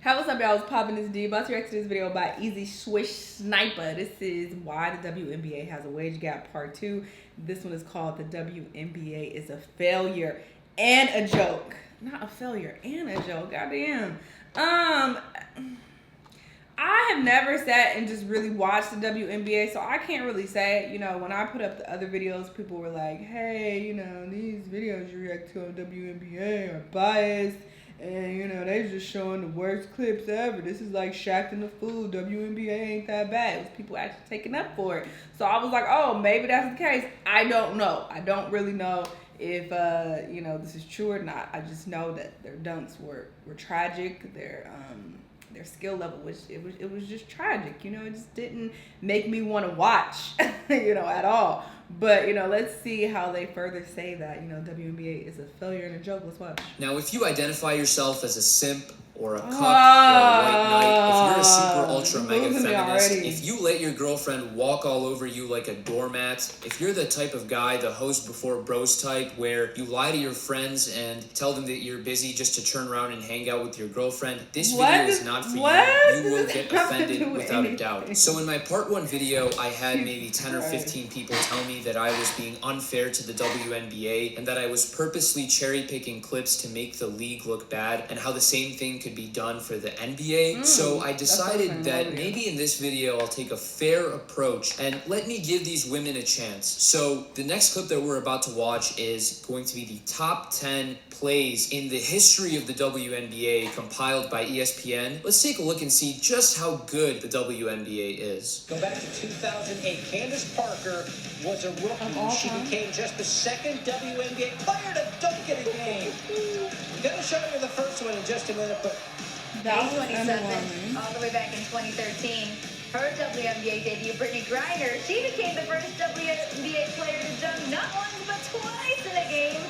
Hey, what's up, y'all? It's popping this D. About to react to this video by Easy Swish Sniper. This is why the WNBA has a wage gap part 2. This one is called The WNBA is a Failure and a Joke. Not a failure and a joke. Goddamn. I have never sat and just really watched the WNBA, so I can't really say, when I put up the other videos, people were like, hey, these videos you react to on WNBA are biased. And, they just showing the worst clips ever. This is like Shaq and the Fool. WNBA ain't that bad. It was people actually taking up for it. So I was like, oh, maybe that's the case. I don't know. I don't really know if, this is true or not. I just know that their dunks were tragic. Their skill level, it was just tragic. It just didn't make me want to watch, at all. But, let's see how they further say that, WNBA is a failure and a joke. Let's watch. Now, if you identify yourself as a simp or a cuck or a white knight, if you're a super ultra mega feminist, if you let your girlfriend walk all over you like a doormat, if you're the type of guy, the host before bros type, where you lie to your friends and tell them that you're busy just to turn around and hang out with your girlfriend, this video is not for you. You will get offended without a doubt. So in my part 1 video, I had maybe 10 or 15 people tell me that I was being unfair to the WNBA and that I was purposely cherry picking clips to make the league look bad, and how the same thing could be done for the NBA. So I decided that maybe in this video I'll take a fair approach and let me give these women a chance. So the next clip that we're about to watch is going to be the top 10 plays in the history of the WNBA compiled by ESPN. Let's take a look and see just how good the WNBA is. Go back to 2008. Candace Parker was a rookie. She became just the second WNBA player to dunk in a game. I'm going to show you the first one in just a minute, but May 27th, all the way back in 2013, her WNBA debut, Brittany Griner, she became the first WNBA player to dunk not once but twice in a game.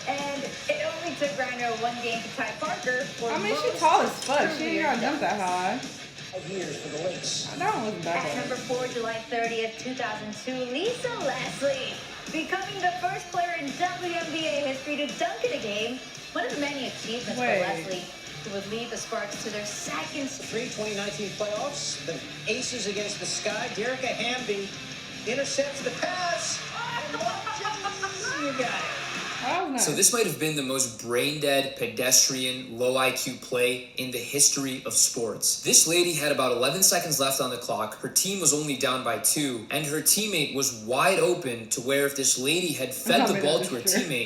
And it only took Griner one game to tie Parker for she's tall as fuck. She ain't gotta jump that high. 5 years for the Lynx. That one wasn't bad. At number 4, July 30th, 2002, Lisa Leslie, becoming the first player in WNBA history to dunk in a game. One of the many achievements for Leslie, who would lead the Sparks to their second 2019 playoffs. The Aces against the Sky. Derica Hamby intercepts the pass. And you got it. So this might have been the most brain-dead, pedestrian, low IQ play in the history of sports. This lady had about 11 seconds left on the clock, her team was only down by 2, and her teammate was wide open to where if this lady had fed the ball to her teammate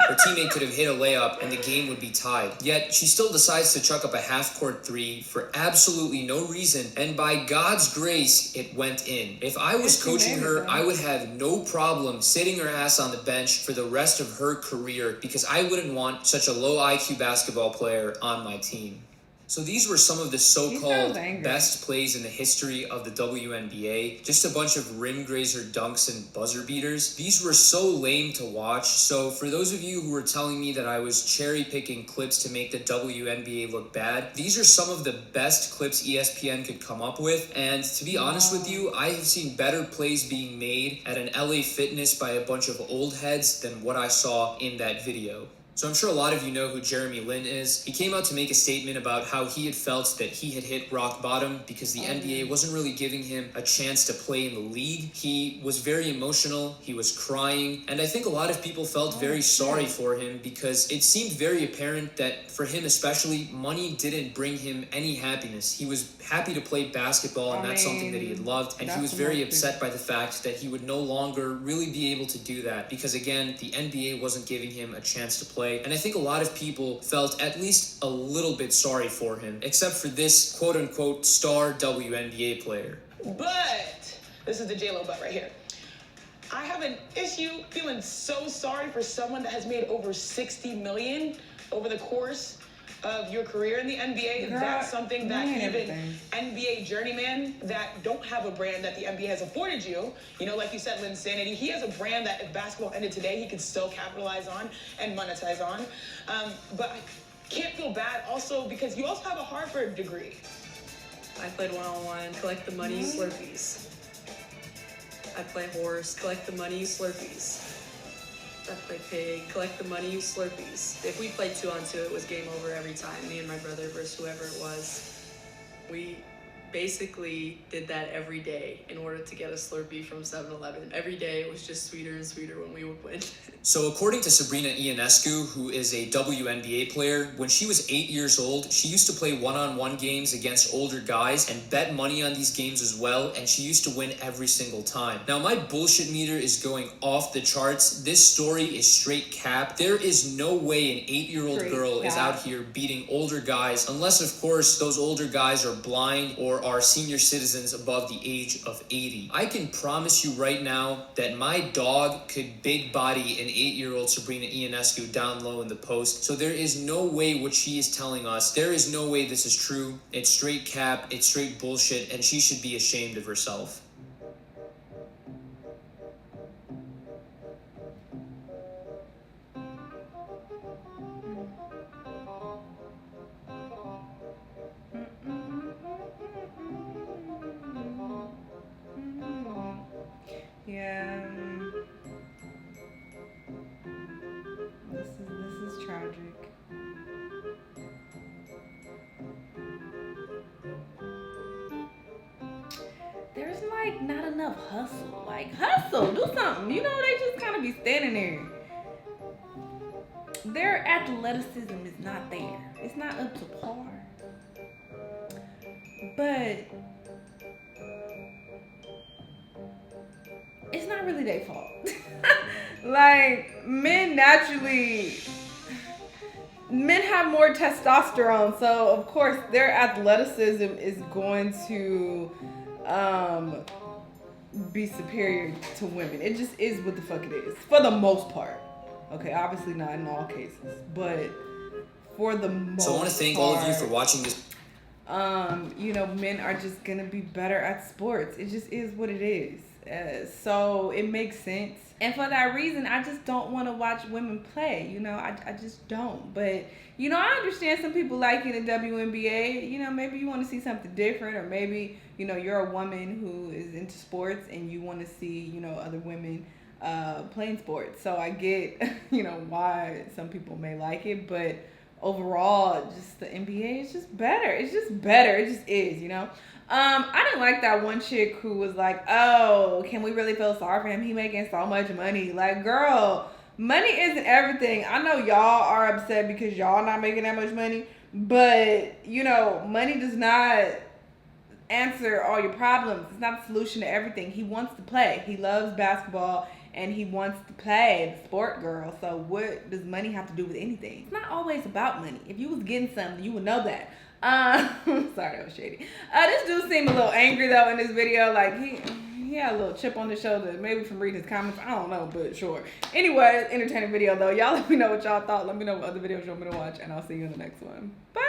could have hit a layup and the game would be tied. Yet she still decides to chuck up a half-court 3 for absolutely no reason, and by God's grace, it went in. If I was coaching her, I would have no problem sitting her ass on the bench for the rest of her career, because I wouldn't want such a low IQ basketball player on my team. So these were some of the so-called best plays in the history of the WNBA. Just a bunch of rim grazer dunks and buzzer beaters. These were so lame to watch. So for those of you who were telling me that I was cherry picking clips to make the WNBA look bad, these are some of the best clips ESPN could come up with. And to be honest with you, I have seen better plays being made at an LA Fitness by a bunch of old heads than what I saw in that video. So I'm sure a lot of you know who Jeremy Lin is. He came out to make a statement about how he had felt that he had hit rock bottom because the NBA wasn't really giving him a chance to play in the league. He was very emotional, he was crying, and I think a lot of people felt very sorry for him because it seemed very apparent that for him especially, money didn't bring him any happiness. He was happy to play basketball and that's something that he had loved, and he was very upset by the fact that he would no longer really be able to do that because again, the NBA wasn't giving him a chance to play. And I think a lot of people felt at least a little bit sorry for him, except for this quote-unquote star WNBA player. But, this is the J-Lo butt right here. I have an issue feeling so sorry for someone that has made over $60 million over the course of your career in the NBA. Girl, that's something that even NBA journeymen that don't have a brand that the NBA has afforded you, like you said, Linsanity, he has a brand that if basketball ended today, he could still capitalize on and monetize on. But I can't feel bad also because you also have a Harvard degree. I played one-on-one, collect the money, Slurpees. I play horse, collect the money, Slurpees. I play pig, collect the money, Slurpees. If we played 2-on-2, it was game over every time. Me and my brother versus whoever it was. We basically did that every day in order to get a Slurpee from 7-Eleven. Every day it was just sweeter and sweeter when we would win. So according to Sabrina Ionescu, who is a WNBA player, when she was 8 years old, she used to play one-on-one games against older guys and bet money on these games as well, and she used to win every single time. Now my bullshit meter is going off the charts. This story is straight cap. There is no way an 8-year-old girl is out here beating older guys, unless of course those older guys are blind or are senior citizens above the age of 80. I can promise you right now that my dog could big body an 8-year-old Sabrina Ionescu down low in the post. So there is no way what she is telling us, there is no way this is true. It's straight cap, it's straight bullshit, and she should be ashamed of herself. Yeah. This is tragic. There's like not enough hustle. Like hustle, do something. You know, they just kind of be standing there. Their athleticism is not there. It's not up to par. But it's not really their fault. Like, men have more testosterone, so of course their athleticism is going to be superior to women. It just is what the fuck it is, for the most part. Okay, obviously not in all cases, but for the most part. So I want to thank all of you for watching this. You know, men are just gonna be better at sports. It just is what it is. So it makes sense. And for that reason, I just don't want to watch women play. You know, I just don't. But, you know, I understand some people liking the WNBA. You know, maybe you want to see something different, or maybe, you know, you're a woman who is into sports and you want to see, you know, other women playing sports. So I get, you know, why some people may like it, but overall, just the NBA is just better. It's just better. It just is, you know. I didn't like that one chick who was like, oh, can we really feel sorry for him? He making so much money. Like, girl, money isn't everything. I know y'all are upset because y'all not making that much money, but, you know, money does not answer all your problems. It's not the solution to everything. He wants to play. He loves basketball and he wants to play the sport, girl. So what does money have to do with anything? It's not always about money. If you was getting something, you would know that. Sorry, that was shady. This dude seemed a little angry though in this video. Like he had a little chip on his shoulder, maybe from reading his comments. I don't know, but sure. Anyway, entertaining video though. Y'all let me know what y'all thought. Let me know what other videos you want me to watch, and I'll see you in the next one. Bye.